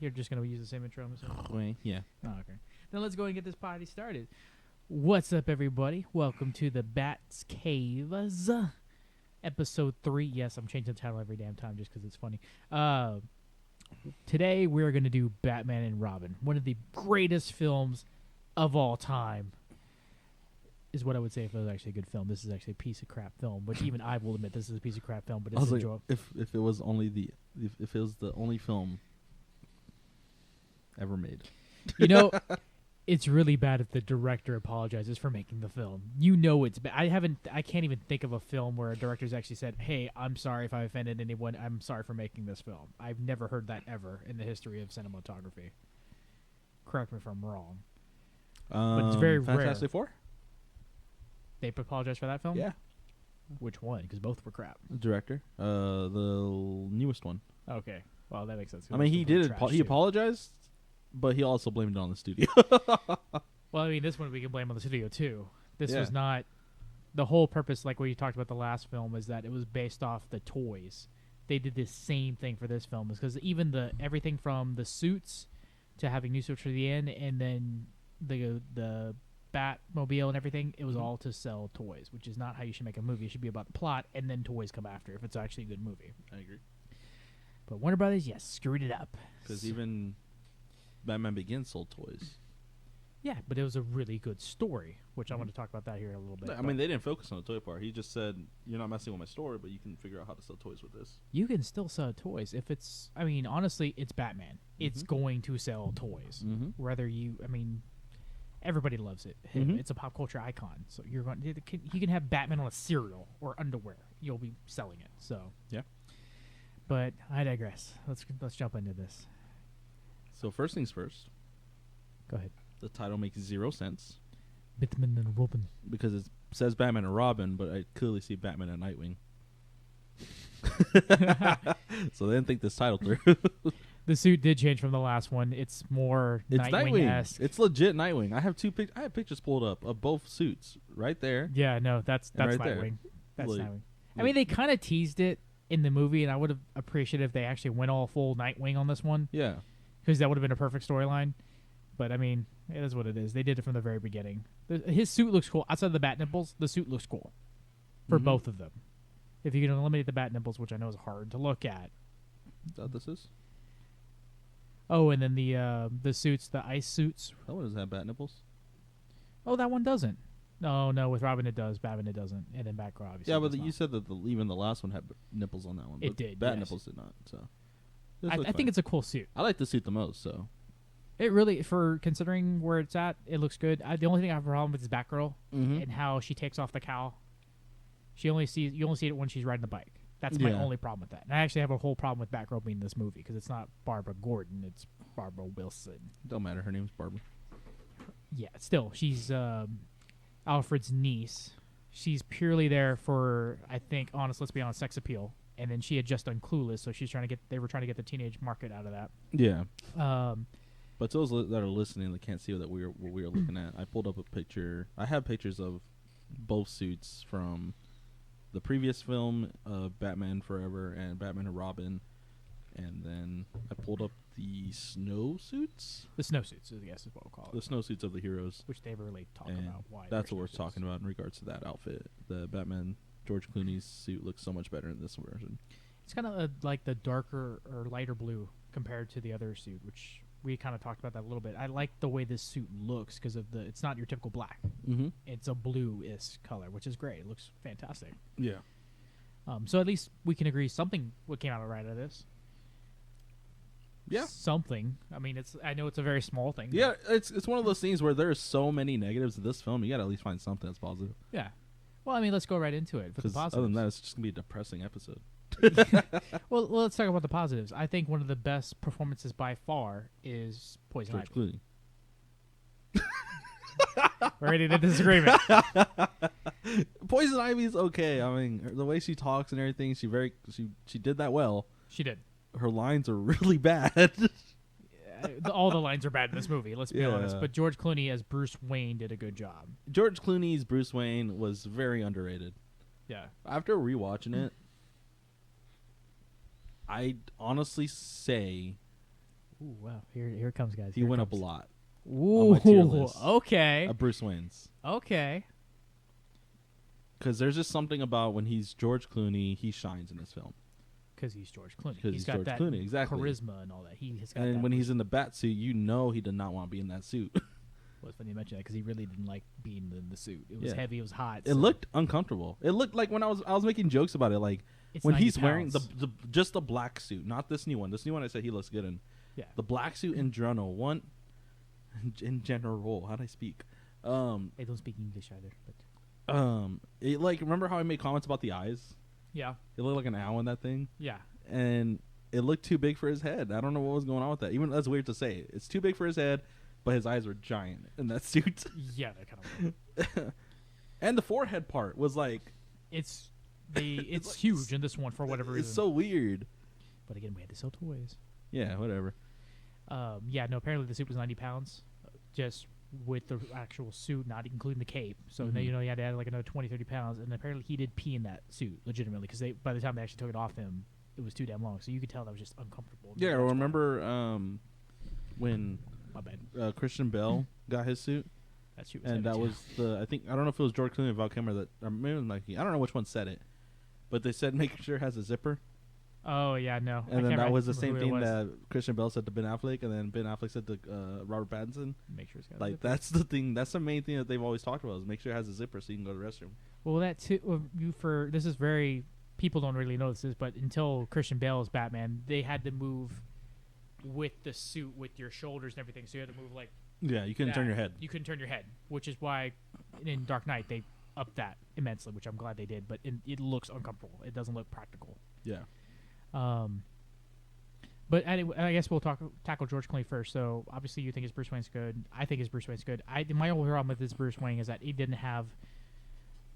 You're just going to use the same intro, I'm assuming? Wait, yeah. Oh, okay. Then let's go and get this party started. What's up, everybody? Welcome to the Bats Caves, episode 3. Yes, I'm changing the title every damn time just because it's funny. Today, we're going to do Batman and Robin, one of the greatest films of all time, is what I would say if it was actually a good film. This is actually a piece of crap film, which even I will admit this is a piece of crap film, but it's enjoyable. If it was only if it was the only film ever made. You know, it's really bad if the director apologizes for making the film. You know it's bad. I can't even think of a film where a director's actually said, "Hey, I'm sorry if I offended anyone. I'm sorry for making this film." I've never heard that ever in the history of cinematography. Correct me if I'm wrong. But it's very rare. Fantastic Four? They apologized for that film? Yeah. Which one? Because both were crap. The director. The newest one. Okay. Well, that makes sense. I mean, he apologized, but he also blamed it on the studio. Well, I mean, this one we can blame on the studio, too. This Yeah. was not... The whole purpose, like what you talked about the last film, is that it was based off the toys. They did the same thing for this film, because even everything from the suits to having new suits for the end, and then the Batmobile and everything, it was all to sell toys, which is not how you should make a movie. It should be about the plot, and then toys come after if it's actually a good movie. I agree. But Warner Brothers, yes, screwed it up. Because even Batman Begins sold toys. Yeah, but it was a really good story, which I want to talk about that here in a little bit. I mean, they didn't focus on the toy part. He just said, "You're not messing with my story, but you can figure out how to sell toys with this." You can still sell toys if it's... I mean, honestly, it's Batman. It's going to sell toys. Whether you... I mean... Everybody loves it. It's a pop culture icon. So you can have Batman on a cereal or underwear. You'll be selling it. So yeah. But I digress. Let's jump into this. So first things first. Go ahead. The title makes zero sense. Batman and Robin. Because it says Batman and Robin, but I clearly see Batman and Nightwing. So they didn't think this title through. The suit did change from the last one. It's more Nightwing-esque. It's legit Nightwing. I have I have pictures pulled up of both suits right there. Yeah, no, that's right Nightwing. there. That's Like, Nightwing. I mean, they kind of teased it in the movie, and I would have appreciated if they actually went all full Nightwing on this one. Yeah. Because that would have been a perfect storyline. But, I mean, it is what it is. They did it from the very beginning. His suit looks cool. Outside of the bat nipples, the suit looks cool for both of them. If you can eliminate the bat nipples, which I know is hard to look at. Is that what this is? Oh, and then the suits, the ice suits. That one doesn't have bat nipples. Oh, that one doesn't. No, with Robin it does. Batman it doesn't. And then Batgirl obviously. Yeah, but you said that even the last one had nipples on that one. It did. Bat yes. nipples did not. So I think it's a cool suit. I like the suit the most. So it really, for considering where it's at, it looks good. The only thing I have a problem with is Batgirl and how she takes off the cowl. You only see it when she's riding the bike. That's my only problem with that. And I actually have a whole problem with Batgirl being in this movie because it's not Barbara Gordon, it's Barbara Wilson. Don't matter. Her name's Barbara. Yeah, still, she's Alfred's niece. She's purely there for, I think, let's be honest, sex appeal. And then she had just done Clueless, so they were trying to get the teenage market out of that. Yeah. But those that are listening that can't see what we are looking at, I pulled up a picture. I have pictures of both suits from the previous film, Batman Forever and Batman and Robin, and then I pulled up the snowsuits. The snowsuits, I guess is what we'll call it. The snowsuits of the heroes. Which they really talk about. Why that's what we're talking about in regards to that outfit. The Batman George Clooney's suit looks so much better in this version. It's kind of like the darker or lighter blue compared to the other suit, which we kind of talked about that a little bit. I like the way this suit looks because of it's not your typical black. It's a blue-ish color, which is great. It looks fantastic. Yeah. So at least we can agree what came out right out of this. Yeah. Something. I mean, I know it's a very small thing. Yeah, it's one of those things where there's so many negatives to this film. You got to at least find something that's positive. Yeah. Well, I mean, let's go right into it. Because other than that, it's just going to be a depressing episode. Well, let's talk about the positives. I think one of the best performances by far is Poison George Ivy. Clooney. We're ready to disagreement. Poison Ivy's okay. I mean, the way she talks and everything, she did that well. She did. Her lines are really bad. All the lines are bad in this movie, let's be honest. But George Clooney as Bruce Wayne did a good job. George Clooney's Bruce Wayne was very underrated. Yeah. After rewatching it, I'd honestly say Ooh, wow. Here it comes, guys. He Here it went up a comes. lot. Ooh, my tier list. okay. Bruce Wayne's. Okay. Because there's just something about when he's George Clooney, he shines in this film. Because he's George Clooney. Because he's got George that Clooney, exactly. charisma and all that. He's got And that when he's in the bat suit, you know he did not want to be in that suit. Well, it's funny you mention that because he really didn't like being in the suit. It was Yeah. heavy. It was hot. It looked uncomfortable. It looked like when I was making jokes about it, like It's when 90 he's wearing pounds. the just the black suit, not this new one. This new one I said he looks good in. Yeah. The black suit in general, in general, how'd I speak? They don't speak English either. But It like remember how I made comments about the eyes? yeah. It looked like an owl in that thing, Yeah. and it looked too big for his head. I don't know what was going on with that. Even that's weird to say. It's too big for his head, but his eyes were giant in that suit. Yeah, they're kind of. And the forehead part was like It's like- huge in this one for whatever reason. it's so weird. But again, we had to sell toys. Yeah, whatever. Yeah, no. Apparently, the suit was 90 pounds, just with the actual suit, not including the cape. So then Mhm. you had to add like another 20, 30 pounds. And apparently, he did pee in that suit legitimately because by the time they actually took it off him, it was too damn long. So you could tell that was just uncomfortable. Yeah, That's why- remember when My bad. Christian Bell got his suit, That suit was and heavy, that too. was I don't know if it was George Clooney or Val Kilmer that, or maybe it was Nike. I don't know which one said it, but they said make sure it has a zipper, Oh yeah, no. I and then can't that was the remember same who it thing was. that Christian Bell said to Ben Affleck, and then Ben Affleck said to Robert Pattinson. Make sure it's got a Like zipper. that's the thing. That's the main thing that they've always talked about is make sure it has a zipper so you can go to the restroom. Well, that too. This is very people don't really know this, but until Christian Bale's Batman, they had to move with the suit with your shoulders and everything. So you had to move like Yeah, you couldn't turn that. your head. You couldn't turn your head, which is why in Dark Knight they upped that immensely, which I'm glad they did. But it looks uncomfortable. It doesn't look practical. Yeah. But anyway, I guess we'll tackle George Clooney first. So obviously you think his Bruce Wayne's good. I think his Bruce Wayne's good. My only problem with this Bruce Wayne is that he didn't have.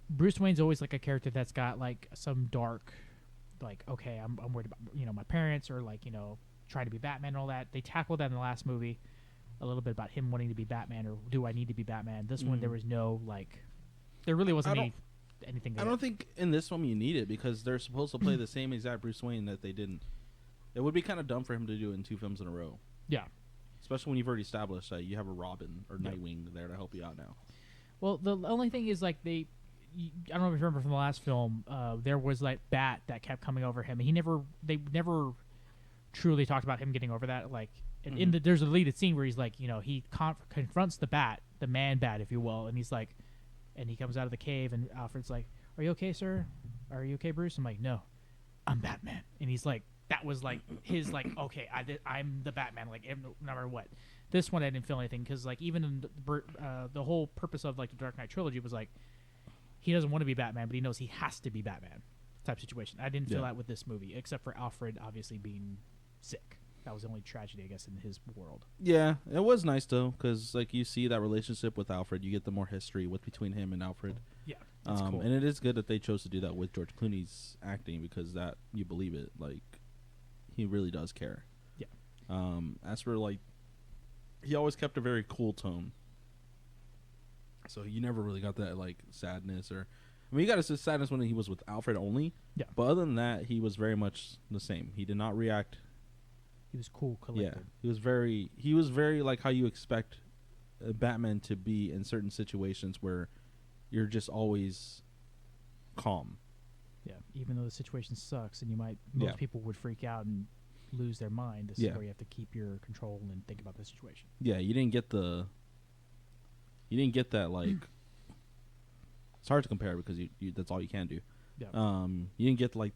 Bruce Wayne's always like a character that's got like some dark, like okay, I'm worried about my parents or like trying to be Batman and all that. They tackled that in the last movie, a little bit about him wanting to be Batman or do I need to be Batman. This one there was no like, there really wasn't anything. I don't think in this one you need it because they're supposed to play the same exact Bruce Wayne that they didn't. It would be kind of dumb for him to do it in 2 films in a row. Yeah. Especially when you've already established that you have a Robin or Nightwing there to help you out now. Well, the only thing is like I don't know if you remember from the last film, there was like Bat that kept coming over him. They never truly talked about him getting over that. Like there's a deleted scene where he's like, he confronts the Bat, the man Bat, if you will, and he's like, and he comes out of the cave, and Alfred's like, "Are you okay, sir? Are you okay, Bruce?" I'm like, "No, I'm Batman," and he's like, that was like his like, okay, I'm the Batman, like no matter what. This one I didn't feel anything because like even in the whole purpose of like the Dark Knight trilogy was like he doesn't want to be Batman, but he knows he has to be Batman type situation. I didn't feel that with this movie, except for Alfred obviously being sick. That was the only tragedy, I guess, in his world. Yeah, it was nice though, because like you see that relationship with Alfred, you get the more history between him and Alfred. Yeah, that's cool. And it is good that they chose to do that with George Clooney's acting because that you believe it, like he really does care. Yeah. As for like, he always kept a very cool tone, so you never really got that like sadness or. I mean, you got his sadness when he was with Alfred only. Yeah. But other than that, he was very much the same. He did not react. He was cool, collected. Yeah, he was very like how you expect Batman to be in certain situations where you're just always calm. Yeah, even though the situation sucks and most people would freak out and lose their mind, this is where you have to keep your control and think about the situation. Yeah, you didn't get that like it's hard to compare because you that's all you can do. Yeah. You didn't get like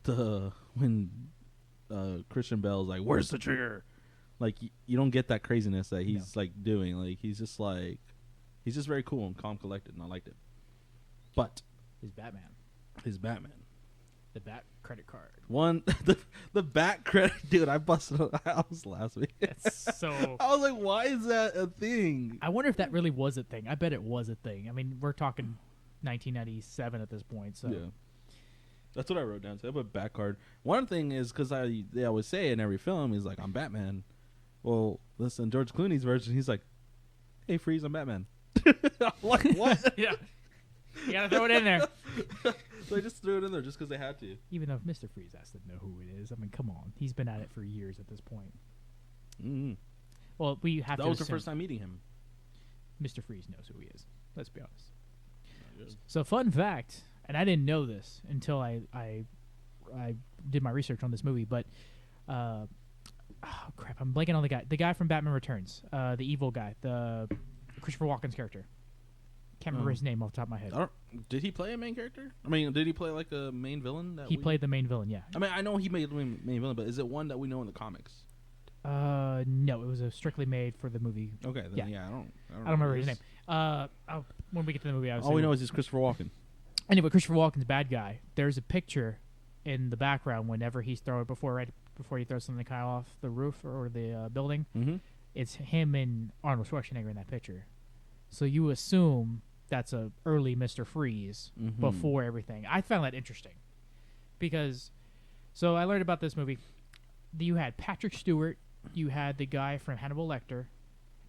when Christian Bale's like, "Where's the trigger?" Like you don't get that craziness that he's like doing. Like he's just very cool and calm, collected, and I liked it. But He's Batman. The Bat credit card. The Bat credit, dude. I busted out last week. That's so. I was like, why is that a thing? I wonder if that really was a thing. I bet it was a thing. I mean, we're talking 1997 at this point. So yeah, that's what I wrote down. So I have a Bat card. One thing is because they always say in every film, he's like, "I'm Batman." Well, listen, George Clooney's version, he's like, "Hey, Freeze, I'm Batman." I'm like, what? Yeah. You gotta throw it in there. They just threw it in there just because they had to. Even though Mr. Freeze has to know who it is. I mean, come on. He's been at it for years at this point. Mm-hmm. Well, we have That to was the assume first time meeting him. Mr. Freeze knows who he is. Let's be honest. So, fun fact, and I didn't know this until I did my research on this movie, but oh crap, I'm blanking on the guy from Batman Returns, the evil guy, the Christopher Walken's character. Can't remember his name off the top of my head. Did he play a main character? I mean, did he play like a main villain? He played the main villain, yeah. I mean, I know he made the main villain, but is it one that we know in the comics? No, it was a strictly made for the movie. Okay, then yeah, I don't remember his name. When we get to the movie, all we know is he's Christopher Walken. Anyway, Christopher Walken's bad guy. There's a picture in the background whenever he's throwing before he throws something kind of off the roof or the building. Mm-hmm. It's him and Arnold Schwarzenegger in that picture. So you assume that's a early Mr. Freeze before everything. I found that interesting because so I learned about this movie. You had Patrick Stewart, you had the guy from Hannibal Lecter,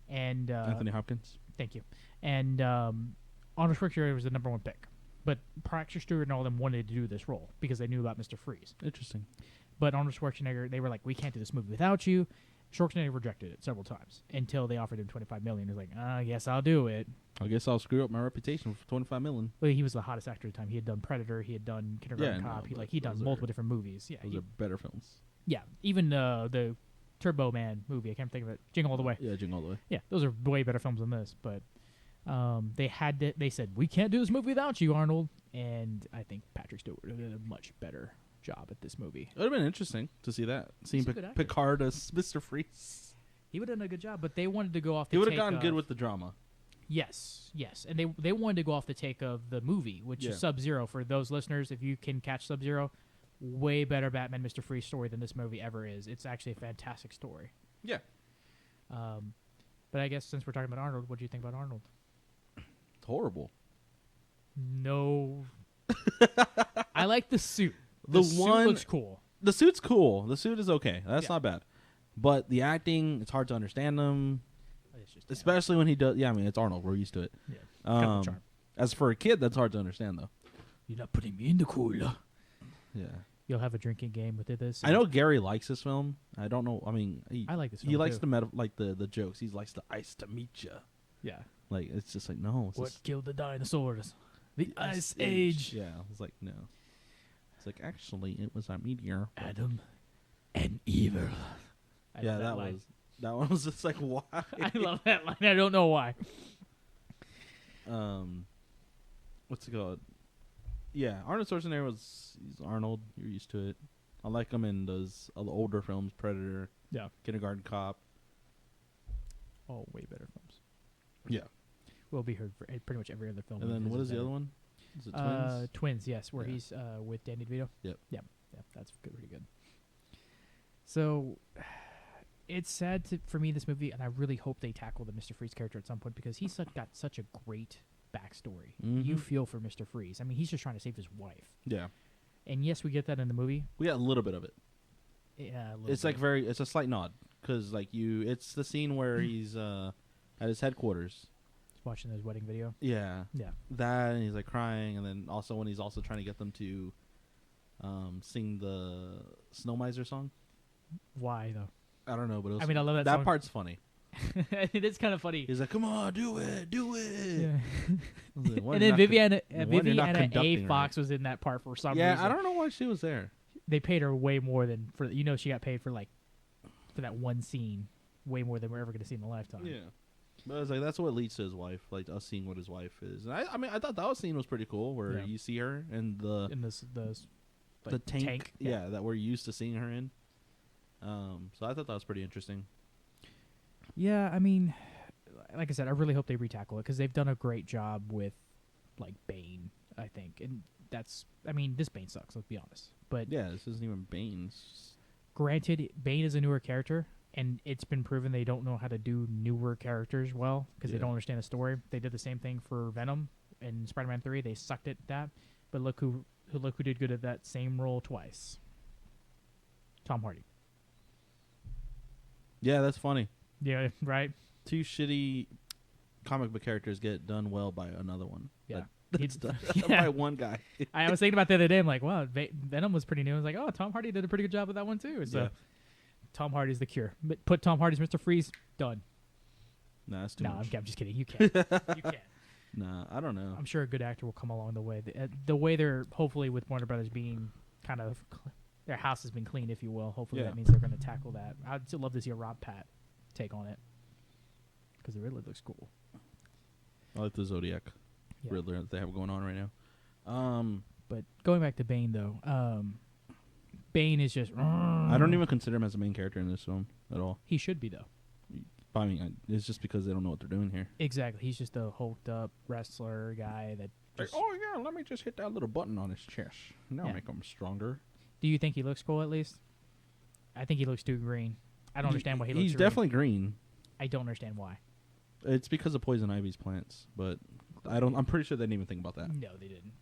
and Anthony Hopkins. Thank you. And Arnold Schwarzenegger was the number one pick. But Patrick Stewart and all of them wanted to do this role because they knew about Mr. Freeze. Interesting. But Arnold Schwarzenegger, they were like, we can't do this movie without you. Schwarzenegger rejected it several times until they offered him $25 million. He was like, I guess I'll do it. I guess I'll screw up my reputation for $25 million. Well, he was the hottest actor at the time. He had done Predator. He had done Kindergarten Cop. He'd done multiple different movies. Yeah, those are better films. Yeah, even the Turbo Man movie. I can't think of it. Jingle All the Way. Yeah, Jingle All the Way. Yeah, those are way better films than this. But they said, we can't do this movie without you, Arnold. And I think Patrick Stewart would have done a much better job at this movie. It would have been interesting to see that. Seeing Picard as Mr. Freeze. He would have done a good job, but they wanted to go off the He would have gotten good with the drama. Yes. And they wanted to go off the take of the movie, which is Sub-Zero. For those listeners, if you can catch Sub-Zero, way better Batman Mr. Freeze story than this movie ever is. It's actually a fantastic story. Yeah. But I guess since we're talking about Arnold, what do you think about Arnold? It's horrible. No. I like the suit. The suit looks cool. The suit's cool. The suit is okay. That's not bad. But the acting, it's hard to understand them. Especially when he does. Yeah, I mean, it's Arnold. We're used to it. Yeah. As for a kid, that's hard to understand, though. You're not putting me in the cooler. Yeah. You'll have a drinking game with this. I know Gary likes this film. I don't know. I mean, I like this film. He likes the jokes. He likes the ice to meet you. Yeah. Like, it's just like, no. What killed the dinosaurs? The Ice Age. Yeah. It's like, no. It's like, actually, it was a meteor. Adam and Evil. Yeah, that one was just like, why? I love that line. I don't know why. What's it called? Yeah, Arnold Schwarzenegger he's Arnold. You're used to it. I like him in those older films, Predator, Kindergarten Cop. All way better films. Yeah. Will be heard for pretty much every other film. And then what is the other one? Is it Twins? Twins, yes, where he's with Danny DeVito. Yep. Yeah, that's pretty good. So it's sad for me, this movie, and I really hope they tackle the Mr. Freeze character at some point because he's got such a great backstory. Mm-hmm. You feel for Mr. Freeze. I mean, he's just trying to save his wife. Yeah. And yes, we get that in the movie. We got a little bit of it. Yeah, it's like it's a slight nod because like it's the scene where he's at his headquarters. He's watching his wedding video. Yeah. Yeah. That, and he's like crying, and then also when he's also trying to get them to sing the Snow Miser song. Why though? I don't know, but I mean, I love that. That song. Part's funny. It is kind of funny. He's like, "Come on, do it." Yeah. Like, and then Viviana A. Fox was in that part for some reason. Yeah, I don't know why she was there. They paid her way more than she got paid for that one scene, way more than we're ever going to see in a lifetime. Yeah, but I was like, that's what leads to his wife, like us seeing what his wife is. And I mean, I thought that scene was pretty cool, where you see her in the tank, that we're used to seeing her in. So I thought that was pretty interesting. Yeah, I mean, like I said, I really hope they retackle it because they've done a great job with Bane, I think, and this Bane sucks. Let's be honest. But yeah, this isn't even Bane. Granted, Bane is a newer character, and it's been proven they don't know how to do newer characters well because they don't understand the story. They did the same thing for Venom in Spider-Man 3. They sucked at that, but look who did good at that same role twice. Tom Hardy. Yeah, that's funny. Yeah, right. Two shitty comic book characters get done well by another one. Yeah. That's done by one guy. I was thinking about the other day. I'm like, wow, Venom was pretty new. I was like, oh, Tom Hardy did a pretty good job with that one too. So Tom Hardy's the cure. Put Tom Hardy's Mr. Freeze. Done. Nah, that's too much. I'm just kidding. You can't. You can't. Nah, I don't know. I'm sure a good actor will come along the way. The way they're hopefully with Warner Brothers being kind of their house has been cleaned, if you will. Hopefully that means they're going to tackle that. I'd still love to see a Rob Pat take on it because the Riddler looks cool. I like the Zodiac Riddler that they have going on right now. But going back to Bane though, Bane is just. I don't even consider him as a main character in this film at all. He should be though. I mean, it's just because they don't know what they're doing here. Exactly. He's just a hulked up wrestler guy that. Like, oh yeah, let me just hit that little button on his chest. Now make him stronger. Do you think he looks cool at least? I think he looks too green. I don't understand why he looks green. He's definitely green. I don't understand why. It's because of Poison Ivy's plants, but I'm pretty sure they didn't even think about that. No, they didn't.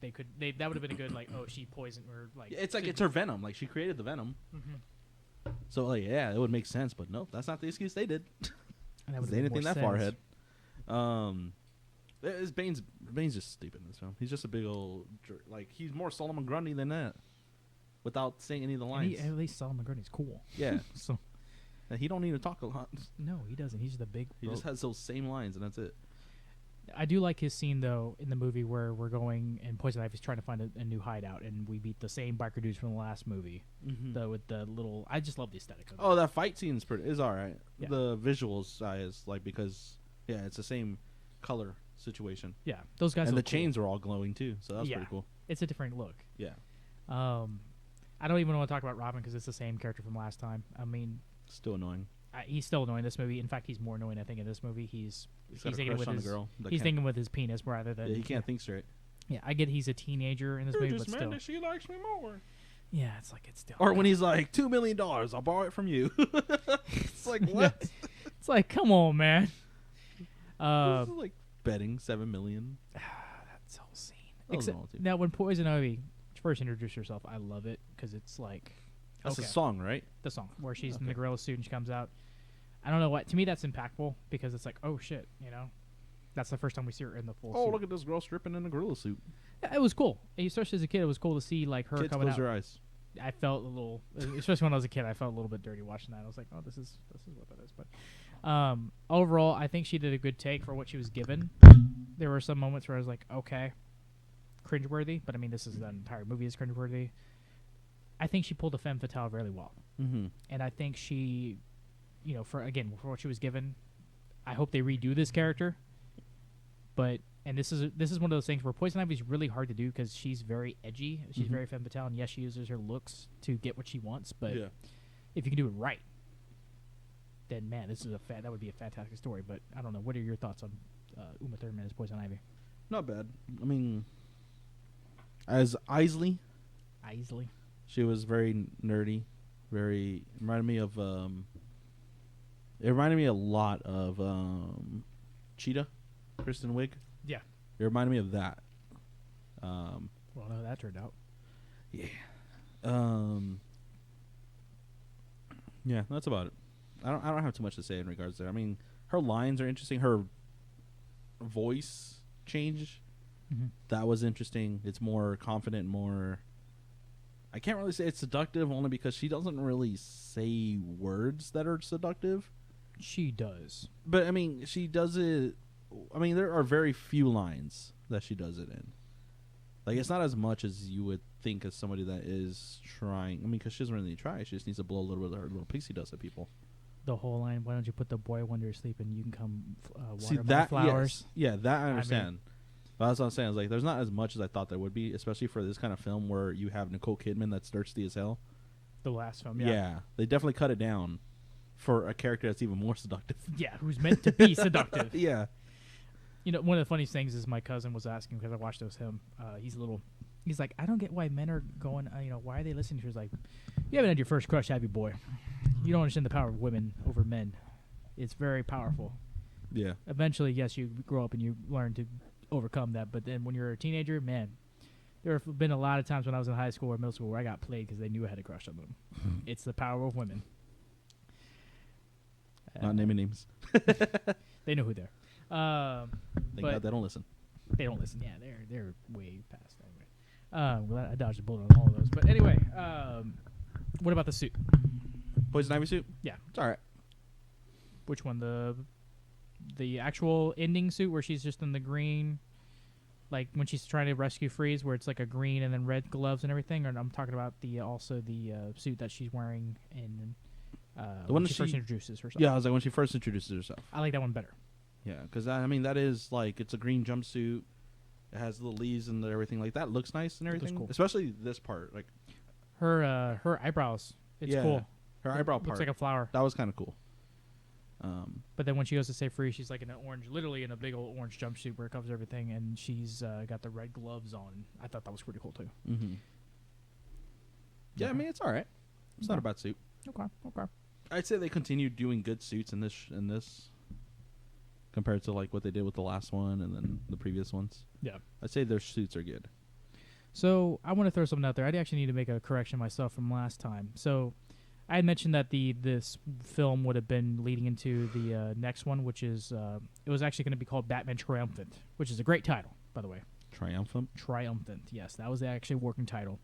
That would have been a good she poisoned or like. It's her venom. Like she created the venom. Mm-hmm. So it would make sense, but no, that's not the excuse they did. They didn't think that far ahead. Bane's just stupid in this film. He's just a big old like he's more Solomon Grundy than that, without saying any of the lines. At least Solomon Grundy's cool. Yeah, so he don't need to talk a lot. No, he doesn't. He's just a big. He just has those same lines, and that's it. I do like his scene though in the movie where we're going and Poison Ivy's trying to find a new hideout, and we beat the same biker dudes from the last movie. Mm-hmm. With the little, I just love the aesthetic of it. That fight scene is all right. Yeah. The visuals is like because it's the same color situation. Yeah, those guys. And the cool. chains were all glowing too, so that's pretty cool. It's a different look. Yeah. I don't even want to talk about Robin because it's the same character from last time. I mean, still annoying. He's still annoying in this movie. In fact, he's more annoying. I think in this movie, he's thinking with his girl. He's thinking with his penis rather than. Yeah, he can't think straight. Yeah, I get he's a teenager in this movie, but still. She likes me more. Yeah, it's like it's still. Or when he's like $2 million, I'll borrow it from you. It's like what? It's like come on, man. This is like betting $7 million. That whole scene. Now, when Poison Ivy first introduced herself, I love it because it's like. That's a song, right? The song where she's in the gorilla suit and she comes out. I don't know what. To me, that's impactful because it's like, oh shit, that's the first time we see her in the full suit. Oh, look at this girl stripping in a gorilla suit. Yeah, it was cool. Especially as a kid, it was cool to see like her Kids coming out. Close your eyes. I felt a little, especially when I was a kid, I felt a little bit dirty watching that. I was like, oh, this is what that is. But overall, I think she did a good take for what she was given. There were some moments where I was like, okay, cringeworthy. But I mean, the entire movie is cringeworthy. I think she pulled a femme fatale really well. Mm-hmm. And I think she, for what she was given, I hope they redo this character. But this is one of those things where Poison Ivy is really hard to do because she's very edgy. She's very femme fatale, and yes, she uses her looks to get what she wants. But if you can do it right, then man, that would be a fantastic story. But I don't know. What are your thoughts on Uma Thurman as Poison Ivy? Not bad. I mean, as Isley. She was very nerdy, reminded me of it reminded me a lot of Cheetah, Kristen Wiig. Yeah. It reminded me of that. Well, no, that turned out. Yeah. Yeah, that's about it. I don't have too much to say in regards to that. I mean, her lines are interesting. Her voice change, that was interesting. It's more confident, more. I can't really say it's seductive only because she doesn't really say words that are seductive. She does. But, I mean, she does it... I mean, there are very few lines that she does it in. Like, it's not as much as you would think as somebody that is trying... I mean, because she doesn't really try. She just needs to blow a little bit of her little pixie dust at people. The whole line, why don't you put the boy wonder to sleep and you can come water my flowers? Yes. Yeah, that I understand. But that's what I'm saying. Like, there's not as much as I thought there would be, especially for this kind of film where you have Nicole Kidman that's thirsty as hell. The last film, yeah. They definitely cut it down for a character that's even more seductive. Yeah, who's meant to be seductive. Yeah. One of the funniest things is my cousin was asking, because I watched it with him, he's like, I don't get why men are going, why are they listening to her? He's like, you haven't had your first crush, have you, boy? You don't understand the power of women over men. It's very powerful. Yeah. Eventually, yes, you grow up and you learn to overcome that, but then when you're a teenager, man, there have been a lot of times when I was in high school or middle school where I got played because they knew I had a crush on them. It's the power of women. Not naming names. They know who they're. Thank God they don't listen. They don't listen. Yeah, they're way past anyway. Well, I dodged a bullet on all of those. But anyway, what about the suit? Poison Ivy suit? Yeah. It's all right. Which one? The actual ending suit where she's just in the green, like when she's trying to rescue Freeze, where it's like a green and then red gloves and everything. Or I'm talking about the suit that she's wearing in the one when that she first introduces herself. Yeah, I was like when she first introduces herself. I like that one better. Yeah, because I mean that is like it's a green jumpsuit. It has little leaves and everything like that. Looks nice and everything. Cool. Especially this part, like her eyebrows. It's cool. Her eyebrow part looks like a flower. That was kind of cool. But then when she goes to say Free, she's like in an orange, literally in a big old orange jumpsuit where it covers everything, and she's got the red gloves on. I thought that was pretty cool too. Mm-hmm. Yeah, I mean it's all right. It's not a bad suit. Okay. I'd say they continued doing good suits in this compared to like what they did with the last one and then the previous ones. Yeah. I'd say their suits are good. So I want to throw something out there. I actually need to make a correction myself from last time. So I had mentioned that this film would have been leading into the next one, which is it was actually going to be called Batman Triumphant, which is a great title, by the way. Triumphant? Triumphant, yes. That was the actually working title.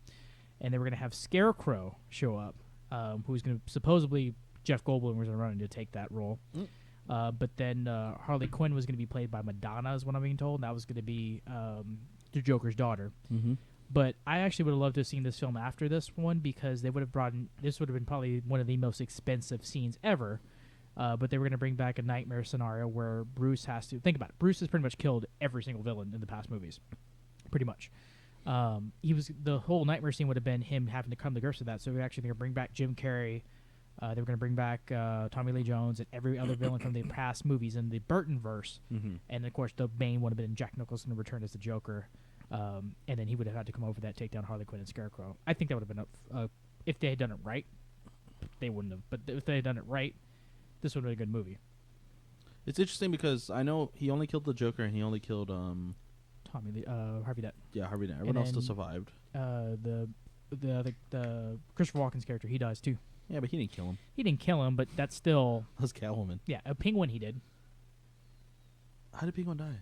And they were going to have Scarecrow show up, who's going to supposedly Jeff Goldblum was going to run in to take that role. But then Harley Quinn was going to be played by Madonna, is what I'm being told. And that was going to be the Joker's daughter. Mm-hmm. But I actually would have loved to have seen this film after this one because they would have brought in, this would have been probably one of the most expensive scenes ever. But they were going to bring back a nightmare scenario where Bruce has to, think about it, Bruce has pretty much killed every single villain in the past movies. Pretty much. The whole nightmare scene would have been him having to come to grips with that. So they're actually going to bring back Jim Carrey. They were going to bring back Tommy Lee Jones and every other villain from the past movies in the Burton-verse. Mm-hmm. And, of course, the Bane would have been Jack Nicholson to return as the Joker. And then he would have had to come over that, take down Harley Quinn and Scarecrow. I think that would have been if they had done it right. They wouldn't have. But if they had done it right, this would have been a good movie. It's interesting because I know he only killed the Joker and he only killed Harvey Dent. Yeah, Harvey Dent. Everyone else still survived. The Christopher Walken's character, he dies too. Yeah, but he didn't kill him. He didn't kill him, but that's still. That was Catwoman. Yeah, a Penguin he did. How did Penguin die?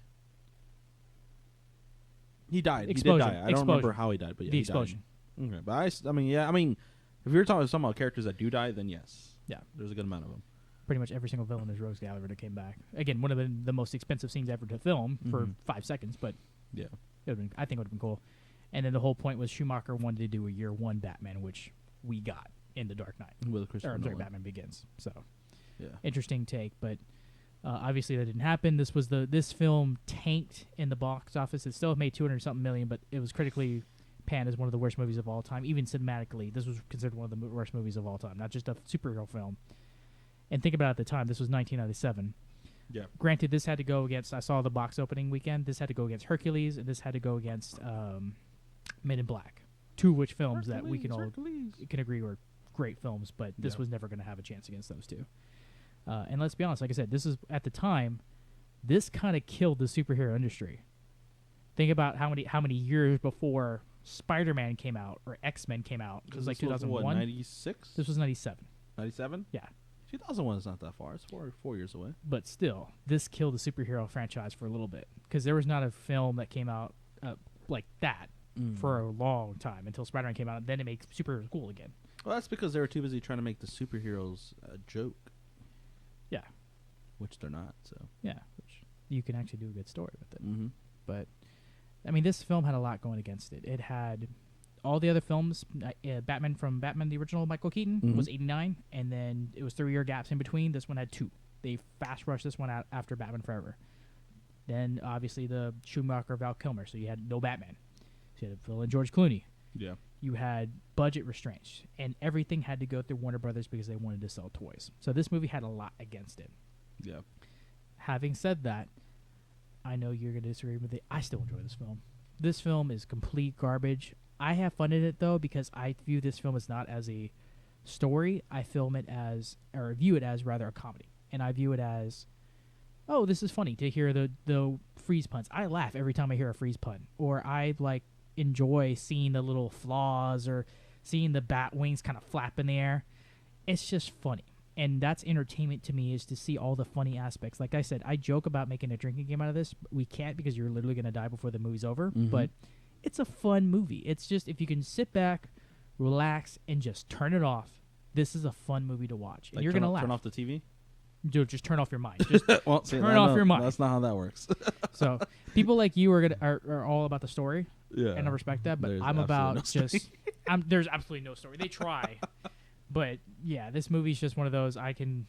He died. Explosion. He did die. I don't remember how he died, but yeah, the he explosion. Died. Okay, but I mean, if you're talking about characters that do die, then yes. Yeah. There's a good amount of them. Pretty much every single villain is Rogues Gallery that came back. Again, one of the most expensive scenes ever to film for 5 seconds, but yeah, I think it would have been cool. And then the whole point was Schumacher wanted to do a year one Batman, which we got in The Dark Knight. With Christopher Nolan. Batman Begins. So, yeah, interesting take, but obviously that didn't happen. This film tanked in the box office. It still made 200-something million, but it was critically panned as one of the worst movies of all time. Even cinematically, this was considered one of the worst movies of all time, not just a superhero film. And think about it at the time, this was 1997. Yeah. Granted, this had to go against, I saw the box opening weekend, this had to go against Hercules, and this had to go against Men in Black. Two which films that we can all can agree were great films, but this was never going to have a chance against those two. And let's be honest, like I said, this is, at the time, this kind of killed the superhero industry. Think about how many years before Spider-Man came out or X-Men came out. It was like 2001. What, 96? This was 97. 97? Yeah. 2001 is not that far. It's 4 years away. But still, this killed the superhero franchise for a little bit because there was not a film that came out like that for a long time until Spider-Man came out. And then it made superheroes cool again. Well, that's because they were too busy trying to make the superheroes a joke. Yeah. Which they're not, so. Yeah, which you can actually do a good story with it. Mm-hmm. But, I mean, this film had a lot going against it. It had all the other films. Batman the original Michael Keaton was 89, and then it was 3-year gaps in between. This one had 2. They fast rushed this one out after Batman Forever. Then, obviously, the Schumacher Val Kilmer, so you had no Batman. So you had the villain George Clooney. Yeah. You had budget restraints, and everything had to go through Warner Brothers because they wanted to sell toys. So this movie had a lot against it. Yeah. Having said that, I know you're going to disagree with it. I still enjoy this film. This film is complete garbage. I have fun in it, though, because I view this film as not as a story. I view it as rather a comedy. And I view it as, oh, this is funny to hear the freeze puns. I laugh every time I hear a freeze pun. Or I, enjoy seeing the little flaws or seeing the bat wings kind of flap in the air. It's just funny. And that's entertainment to me, is to see all the funny aspects. Like I said, I joke about making a drinking game out of this. We can't because you're literally going to die before the movie's over. Mm-hmm. But it's a fun movie. It's just, if you can sit back, relax, and just turn it off, This is a fun movie to watch, and Like you're gonna laugh. Turn off the TV. Dude, just turn off your mind. Just Well, turn off your mind. That's not how that works. So people like you are all about the story, Yeah, and I respect that. But There's I'm about absolutely just. There's absolutely no story. They try, but yeah, this movie's just one of those I can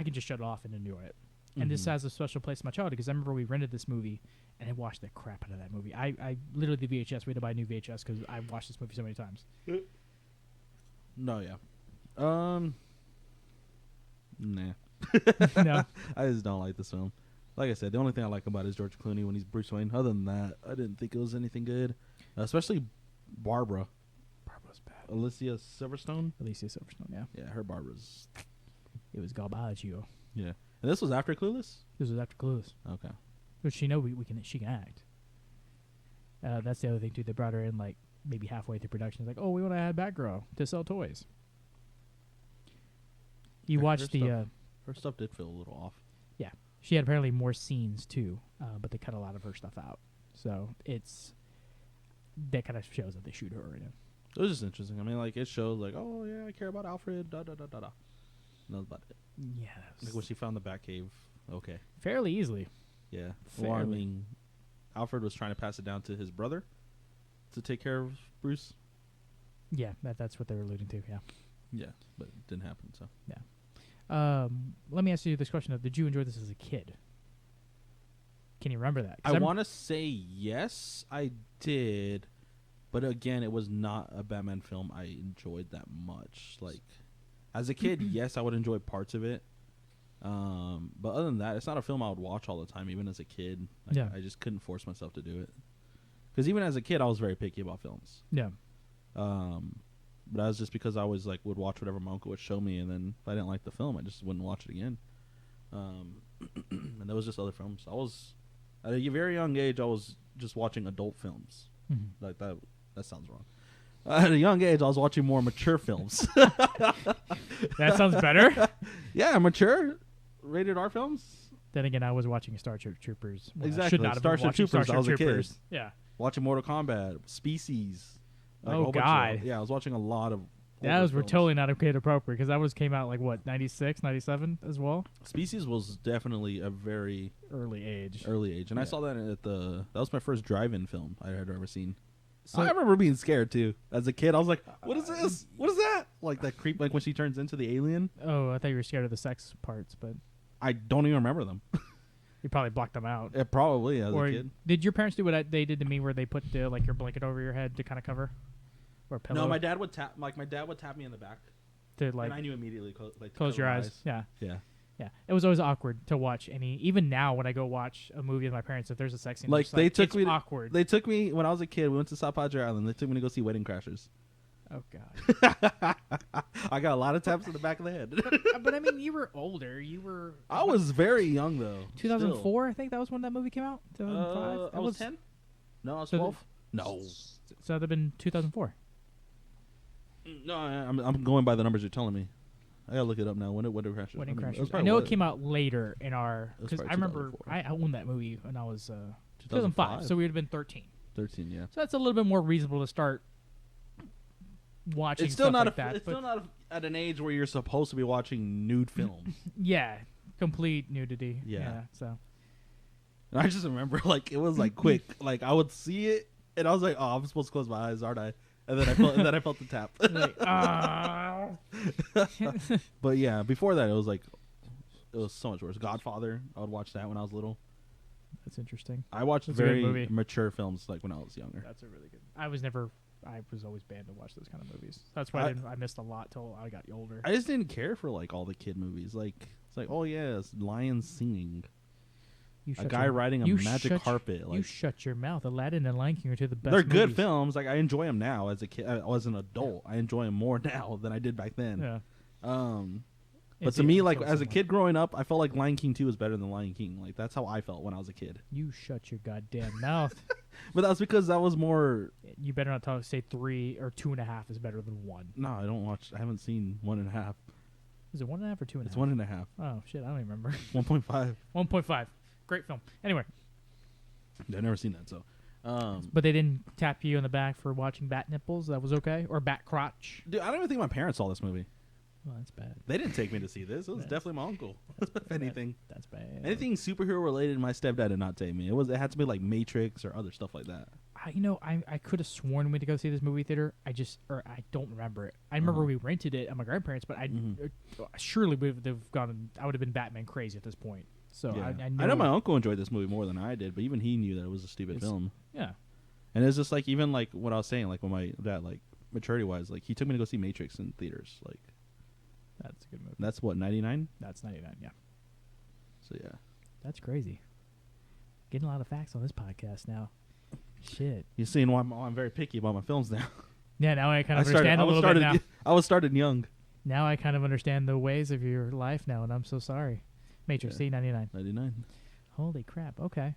just shut it off and enjoy it. And this has a special place in my childhood because I remember we rented this movie and I watched the crap out of that movie. I literally the VHS. We had to buy a new VHS because I watched this movie so many times. No, yeah. Nah. No. I just don't like this film. Like I said, the only thing I like about it is George Clooney when he's Bruce Wayne. Other than that, I didn't think it was anything good. Especially Barbara. Barbara's bad. Alicia Silverstone? Alicia Silverstone, yeah. Yeah, her Barbara's... It was garbage. Yeah. And this was after Clueless? This was after Clueless. Okay. But she know she can act. That's the other thing too. They brought her in like maybe halfway through production. It's like, oh, we want to add Batgirl to sell toys. You watched her stuff did feel a little off. Yeah, she had apparently more scenes too, but they cut a lot of her stuff out. So that kind of shows that they shoot her in it. It was just interesting. I mean, like it shows like, oh yeah, I care about Alfred. Da da da da da. And that was about it. Yeah, like when she found the Batcave. Okay. Fairly easily. Yeah. Well, I mean, Alfred was trying to pass it down to his brother to take care of Bruce. Yeah, that's what they were alluding to. Yeah. Yeah, but it didn't happen. So yeah. Let me ask you this question: did you enjoy this as a kid? Can you remember that? I want to say yes, I did, but again, it was not a Batman film I enjoyed that much. Like as a kid, yes, I would enjoy parts of it. But other than that, it's not a film I would watch all the time. Even as a kid, like, yeah, I just couldn't force myself to do it. Because even as a kid, I was very picky about films. Yeah. But that was just because I always like would watch whatever my uncle would show me, and then if I didn't like the film, I just wouldn't watch it again. And there was just other films. I was at a very young age. I was just watching adult films. Mm-hmm. Like that. That sounds wrong. At a young age, I was watching more mature films. That sounds better. Yeah, mature rated R films. Then again, I was watching Starship Troopers. Well, Exactly. I should not have been watching Troopers. Starship I was Troopers. a kid. Yeah. Watching Mortal Kombat, Species. Like Oh, God. Yeah, I was watching a lot of. Those were totally not kid appropriate because that was came out like what 96, 97 as well. Species was definitely a very early age, and I saw that at that was my first drive-in film I had ever seen. So I remember being scared too as a kid. I was like, "What is this? What is that?" Like that creep, like when she turns into the alien. Oh, I thought you were scared of the sex parts, but I don't even remember them. you probably blocked them out. Yeah, probably as a kid. Did your parents do what they did to me, where they put like your blanket over your head to kind of cover, or pillow? No, my dad would tap. Like my dad would tap me in the back, to like, and I knew immediately. To close your my eyes. Yeah. Yeah. Yeah, it was always awkward to watch even now when I go watch a movie with my parents, if there's a sex scene, Like they took me. Awkward. They took me when I was a kid. We went to South Padre Island. They took me to go see Wedding Crashers. Oh God. I got a lot of taps in the back of the head. But I mean, you were older. You were. I was very young though. 2004, I think that was when that movie came out. 2005. I was 10. No, I was so 12. No. So that'd have been 2004. No, I'm going by the numbers you're telling me. I gotta look it up now. When Wedding Crashers? Wedding Crashers. I know it came out later in our because I remember 2004. I owned that movie when I was 2005. So we would have been 13. 13, yeah. So that's a little bit more reasonable to start watching. It's still stuff not like that. It's still not at an age where you're supposed to be watching nude films. Yeah, complete nudity. Yeah. So. And I just remember like it was like quick. Like I would see it and I was like, oh, I'm supposed to close my eyes, aren't I? And then I felt the tap. But yeah, before that it was so much worse. Godfather, I would watch that when I was little. That's interesting. I watched very mature films like when I was younger. That's a really good. I was always banned to watch those kind of movies. That's why I missed a lot till I got older. I just didn't care for like all the kid movies. Like it's like, oh yeah, it's lions singing. A guy riding a magic carpet. You shut your mouth. Aladdin and Lion King are two of the best. They're movies. good films. Like I enjoy them now as a kid. As an adult, I enjoy them more now than I did back then. Yeah. But to me, like as a kid growing up, I felt like Lion King 2 was better than Lion King. Like that's how I felt when I was a kid. You shut your goddamn mouth. But that was because that was more. You better not say 3 or 2.5 is better than 1. No, I don't watch. I haven't seen 1.5. Is it 1.5 or 2.5? It's 1.5. Oh shit, I don't even remember. 1.5. 1.5. Great film. Anyway. I've never seen that, so. But they didn't tap you on the back for watching bat nipples. That was okay, or bat crotch. Dude, I don't even think my parents saw this movie. Well, that's bad. They didn't take me to see this. It was definitely my uncle. If anything, that's bad. anything superhero related, my stepdad did not take me. It had to be like Matrix or other stuff like that. I could have sworn we went to go see this movie theater. I don't remember it. I remember we rented it at my grandparents, but surely we would have gone. I would have been Batman crazy at this point. So Yeah. I I know my uncle enjoyed this movie more than I did, but even he knew that it was a stupid film. Yeah. And it's just like even like what I was saying, like when my dad, like maturity wise, like he took me to go see Matrix in theaters. Like that's a good movie. that's what 99. That's 99. Yeah. So yeah, that's crazy. Getting a lot of facts on this podcast now. Shit. You're seeing why I'm very picky about my films now. Yeah. Now I kind of understand a little bit now. I was started young. Now I kind of understand the ways of your life now, and I'm so sorry. Matrix Yeah. 99. 99. Holy crap. Okay.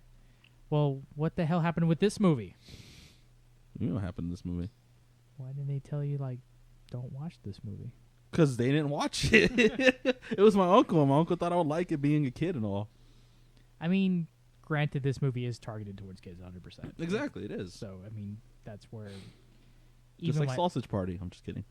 Well, what the hell happened with this movie? You know what happened in this movie? Why didn't they tell you, like, don't watch this movie? Because they didn't watch it. It was my uncle. My uncle thought I would like it being a kid and all. I mean, granted, this movie is targeted towards kids 100%. Exactly, it is. So, I mean, that's where... Just like Sausage Party. I'm just kidding.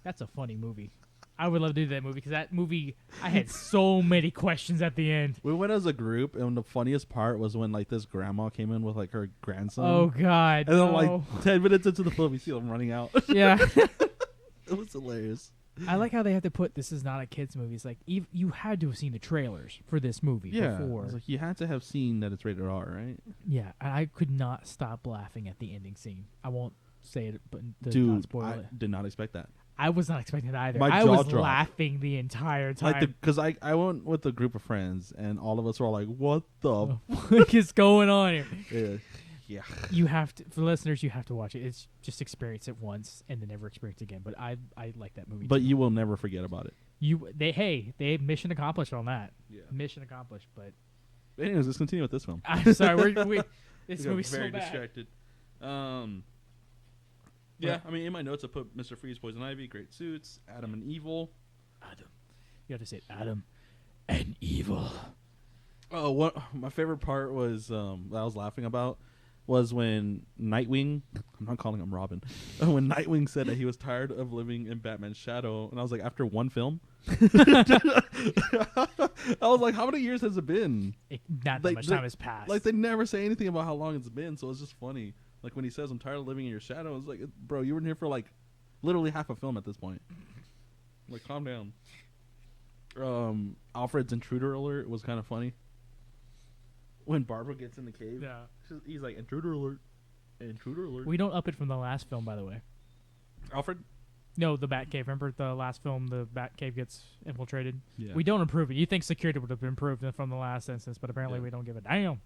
That's a funny movie. I would love to do that movie because that movie, I had so many questions at the end. We went as a group, and the funniest part was when like this grandma came in with like her grandson. Oh God! And then like 10 minutes into the film, you see them running out. Yeah, it was hilarious. I like how they have to put this is not a kids movie. It's like you had to have seen the trailers for this movie before. Like you had to have seen that it's rated R, right? Yeah, I could not stop laughing at the ending scene. I won't say it, but Dude, spoil I it. did not expect that. I was not expecting that either. My I jaw was dropped. laughing the entire time. Like because I went with a group of friends, and all of us were all like, "What the what is going on here?" Yeah. You have to, for listeners, you have to watch it. It's just experience it once and then never experience it again. But I like that movie. But too. you will never forget about it. They mission accomplished on that. Yeah. Mission accomplished. But anyways, let's continue with this film. I'm sorry, this We movie's got very so bad. distracted. Yeah, I mean, in my notes I put Mr. Freeze, Poison Ivy, Great Suits, Adam and Evil. Adam, you have to say Adam and Evil. Oh, what my favorite part was that I was laughing about was when Nightwing. I'm not calling him Robin. When Nightwing said that he was tired of living in Batman's shadow, and I was like, after one film. I was like, how many years has it been? Not that much time has passed. Like they never say anything about how long it's been, so it's just funny. Like when he says, "I'm tired of living in your shadow," it's like, bro, you were in here for like literally half a film at this point. Like, calm down. Alfred's intruder alert was kind of funny. When Barbara gets in the cave, Yeah. he's like, "Intruder alert, intruder alert." We don't up it from the last film, by the way. Alfred? No, the Batcave. Remember the last film, the Batcave gets infiltrated? Yeah. We don't improve it. You think security would have been improved from the last instance, but apparently Yeah. we don't give a damn.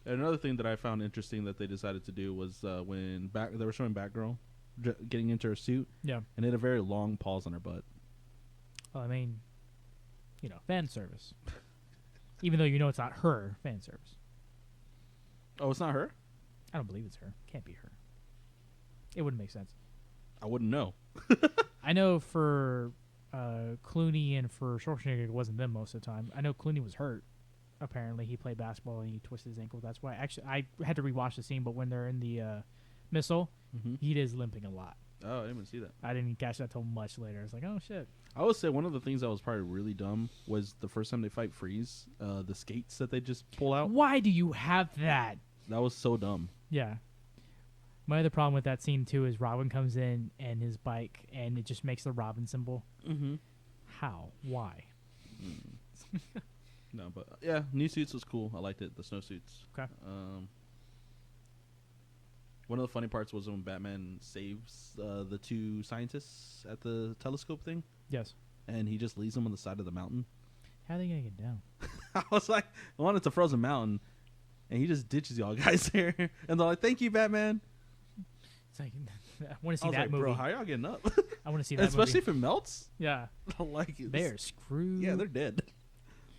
And another thing that I found interesting that they decided to do was when they were showing Batgirl getting into her suit, Yeah. and it had a very long pause on her butt. Well, I mean, fan service. Even though it's not her, fan service. Oh, it's not her? I don't believe it's her. Can't be her. It wouldn't make sense. I wouldn't know. I know for Clooney and for Schwarzenegger, it wasn't them most of the time. I know Clooney was hurt. Apparently, he played basketball and he twisted his ankle. That's why. Actually, I had to rewatch the scene, but when they're in the missile, he is limping a lot. Oh, I didn't even see that. I didn't catch that till much later. I was like, oh shit. I would say one of the things that was probably really dumb was the first time they fight Freeze, the skates that they just pull out. Why do you have that? That was so dumb. Yeah. My other problem with that scene too is Robin comes in and his bike, and it just makes the Robin symbol. Mm-hmm. How? Why? No, but yeah, new suits was cool. I liked it. The snowsuits. Okay. One of the funny parts was when Batman saves the two scientists at the telescope thing. Yes. And he just leaves them on the side of the mountain. How are they gonna get down? I was like, one, it's a frozen mountain, and he just ditches y'all guys there, and they're like, "Thank you, Batman." It's like I want to see I was that like, movie. bro, how y'all getting up? I want to see that Especially movie. if it melts. Yeah. Like They're screwed. Yeah, they're dead.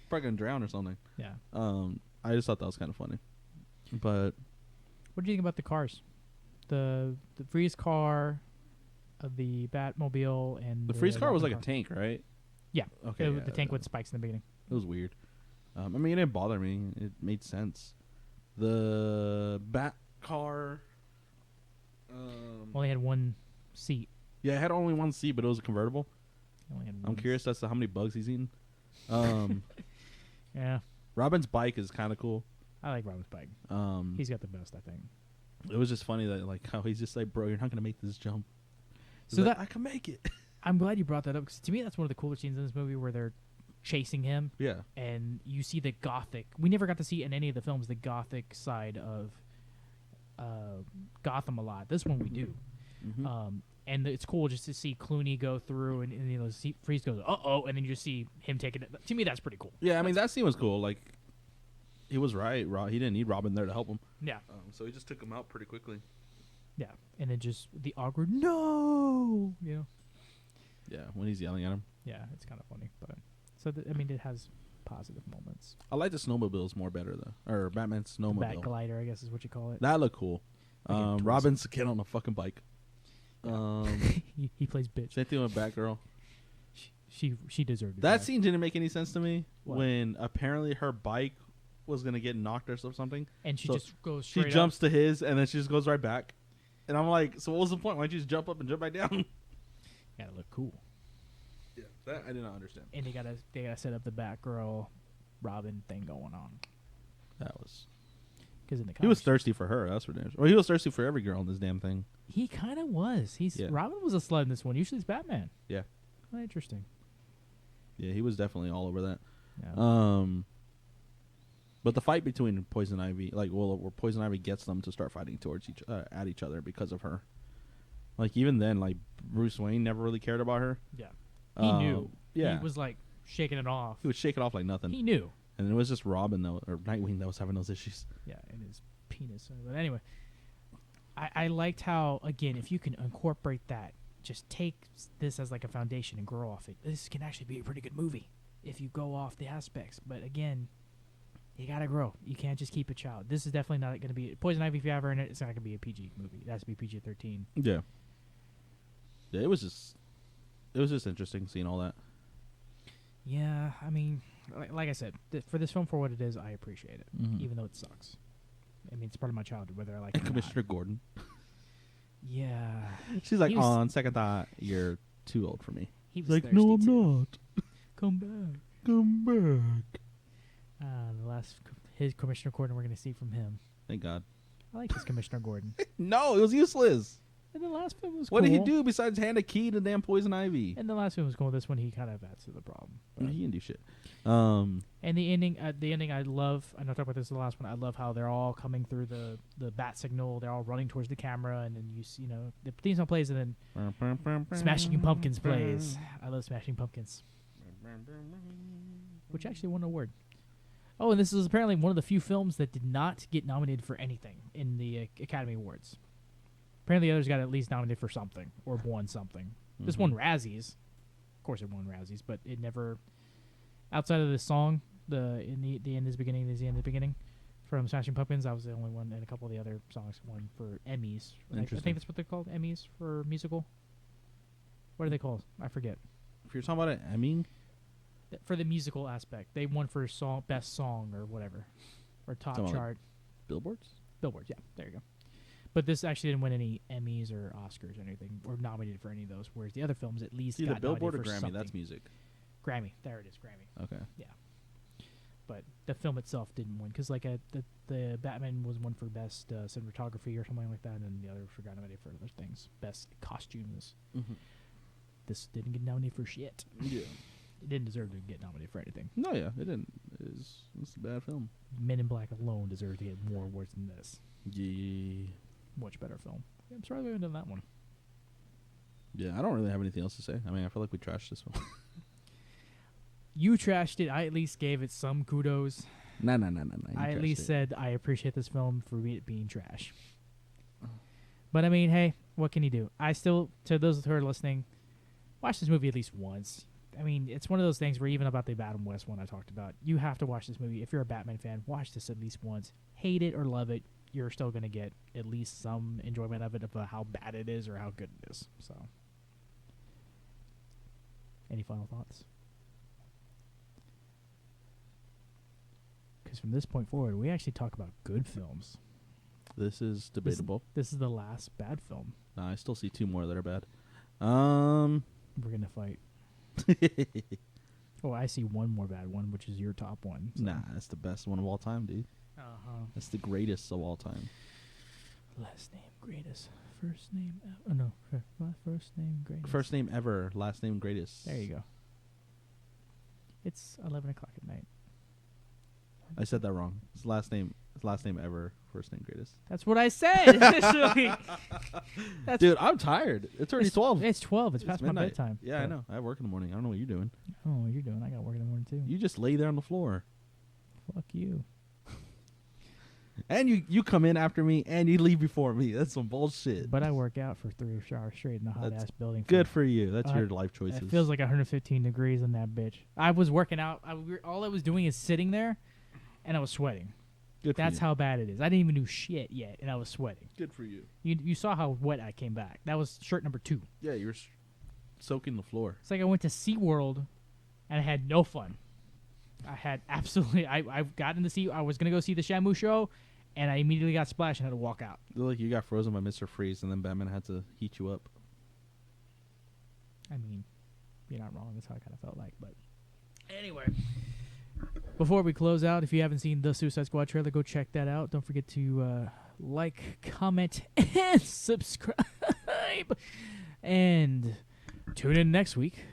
Probably gonna drown or something. Yeah. I just thought that was kind of funny. But what do you think about the cars? The Freeze car, the Batmobile, and the Freeze car was like Robin a tank, right? Yeah. Okay. The tank with spikes in the beginning. It was weird. I mean, it didn't bother me. It made sense. The Bat car. Only had one seat. Yeah, it had only one seat, but it was a convertible. He only had I'm one. curious as to how many bugs he's eaten. Yeah, Robin's bike is kind of cool. I like Robin's bike. He's got the best, I think. It was just funny that like how he's just like, bro, you're not gonna make this jump. He's So like, that I can make it. I'm glad you brought that up because to me that's one of the cooler scenes in this movie where they're chasing him. Yeah. And you see the gothic. We never got to see in any of the films the gothic side of Gotham a lot. This one we do. Mm-hmm. And it's cool just to see Clooney go through and you know see Freeze goes and then you just see him taking it. To me that's pretty cool. Yeah, I mean that scene was cool. Like he was right. He didn't need Robin there to help him. Yeah. So he just took him out pretty quickly. Yeah. And then just the awkward no. You know. Yeah, when he's yelling at him. Yeah, it's kind of funny, but so I mean it has positive moments. I like the snowmobiles more better though, or Batman's The snowmobile. Bat glider, I guess is what you call it. That looked cool. Again, Robin's kid on a fucking bike. He plays bitch. Same thing with Batgirl. She deserved it. That scene didn't make any sense to me What? when apparently her bike was gonna get knocked or something. And she So just goes She straight jumps to his and then she just goes right back. And I'm like, so what was the point? Why don't you just jump up and jump back down? Gotta look cool. Yeah, that I did not understand. And they gotta set up the Batgirl Robin thing going on. That was. Because in the He was comics, thirsty for her. That's for damn sure. Or he was thirsty for every girl in this damn thing. he kind of was. Yeah. Robin was a slut in this one. Usually it's Batman. Yeah. Oh, interesting. Yeah, he was definitely all over that. Yeah. But the fight between Poison Ivy, like, where Poison Ivy gets them to start fighting towards at each other because of her. Like even then, like Bruce Wayne never really cared about her. Yeah. He knew. Yeah, He was like shaking it off. he would shake it off like nothing. He knew. And it was just Robin though, or Nightwing that was having those issues. Yeah, and his penis. But anyway, I liked how again, if you can incorporate that, just take this as like a foundation and grow off it. This can actually be a pretty good movie if you go off the aspects. But again, you gotta grow. You can't just keep a child. This is definitely not going to be Poison Ivy. If you have her in it, it's not going to be a PG movie. It has to be PG-13. Yeah. Yeah, it was just interesting seeing all that. Yeah, I mean, like I said, for this film for what it is, I appreciate it, even though it sucks. I mean, it's part of my childhood, whether I like it or Commissioner Gordon. Yeah. She's like, He was- on second thought, you're too old for me. He was Like, thirsty no, I'm too. not. Come back. Come back. The last his Commissioner Gordon we're going to see from him. Thank God. I like his Commissioner Gordon. No, it was useless. And the last film was What cool. did he do besides hand a key to damn Poison Ivy? And the last film was cool. This one he kind of adds to the problem. But- He didn't do shit. And the ending I love. I know I talked about this in the last one. I love how they're all coming through the bat signal. They're all running towards the camera, and then the theme song plays, and then Smashing Pumpkins plays. I love Smashing Pumpkins, which actually won an award. Oh, and this is apparently one of the few films that did not get nominated for anything in the Academy Awards. Apparently, the others got at least nominated for something or won something. This won Razzies. Of course, it won Razzies, but it never. Outside of the song, the end is beginning is the end is beginning, from Smashing Pumpkins, I was the only one, and a couple of the other songs won for Emmys. I think that's what they're called, Emmys for musical. What are they called? I forget. If you're talking about an Emmy, For the musical aspect, they won for song, best song or whatever, or top Talking about chart. billboards. Billboard, yeah, there you go. But this actually didn't win any Emmys or Oscars or anything, or nominated for any of those. Whereas the other films at least Either got Billboard or nominated for Grammy. something. That's music. Grammy, there it is, Grammy. Okay. But the film itself didn't win because like the Batman was one for best cinematography or something like that, and the other got nominated for other things, best costumes. This didn't get nominated for shit. Yeah. It didn't deserve to get nominated for anything. No, yeah, it didn't. It's a bad film. Men in Black alone deserves to get more awards than this. Yeah. Much better film. Yeah, I'm sorry we haven't done that one. Yeah, I don't really have anything else to say. I mean, I feel like we trashed this one. You trashed it. I at least gave it some kudos. No. I at least said I appreciate this film for it being trash. But I mean, hey, what can you do? I still, to those who are listening, watch this movie at least once. I mean, it's one of those things where even about the Adam West one I talked about, you have to watch this movie. If you're a Batman fan, watch this at least once. Hate it or love it, you're still going to get at least some enjoyment of it, of how bad it is or how good it is. So, any final thoughts? Because from this point forward, we actually talk about good films. This is debatable. This is the last bad film. I still see two more that are bad. We're going to fight. Oh, I see one more bad one, which is your top one. So. Nah, that's the best one of all time, dude. That's the greatest of all time. Last name greatest. First name ever. Oh, no. First name greatest. First name ever. Last name greatest. There you go. It's 11 o'clock at night. I said that wrong. It's last name ever. First name greatest. That's what I said. Dude, I'm tired. It's already 12. It's 12. It's past midnight. my bedtime. Yeah, I know. I have work in the morning. I don't know what you're doing. Oh, what you're doing. I got work in the morning, too. You just lay there on the floor. Fuck you. And you come in after me and you leave before me. That's some bullshit. But I work out for 3 hours straight in a hot-ass building. Good for you. That's your life choices. It feels like 115 degrees in that bitch. I was working out. All I was doing is sitting there, and I was sweating. Good for That's you. how bad it is. I didn't even do shit yet, and I was sweating. Good for you. You saw how wet I came back. That was shirt number 2. Yeah, you're soaking the floor. It's like I went to SeaWorld, and I had no fun. I had absolutely... I got in the sea. I was going to go see the Shamu show, and I immediately got splashed and had to walk out. Like you got frozen by Mr. Freeze, and then Batman had to heat you up. I mean, you're not wrong. That's how I kind of felt like. But anyway, before we close out, if you haven't seen the Suicide Squad trailer, go check that out. Don't forget to like, comment, and subscribe. And tune in next week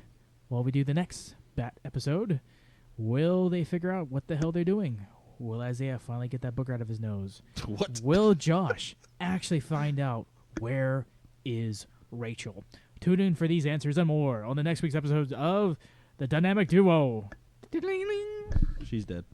while we do the next Bat episode. Will they figure out what the hell they're doing? Will Isaiah finally get that booger out of his nose? What? Will Josh actually find out where is Rachel? Tune in for these answers and more on the next week's episodes of The Dynamic Duo. She's dead.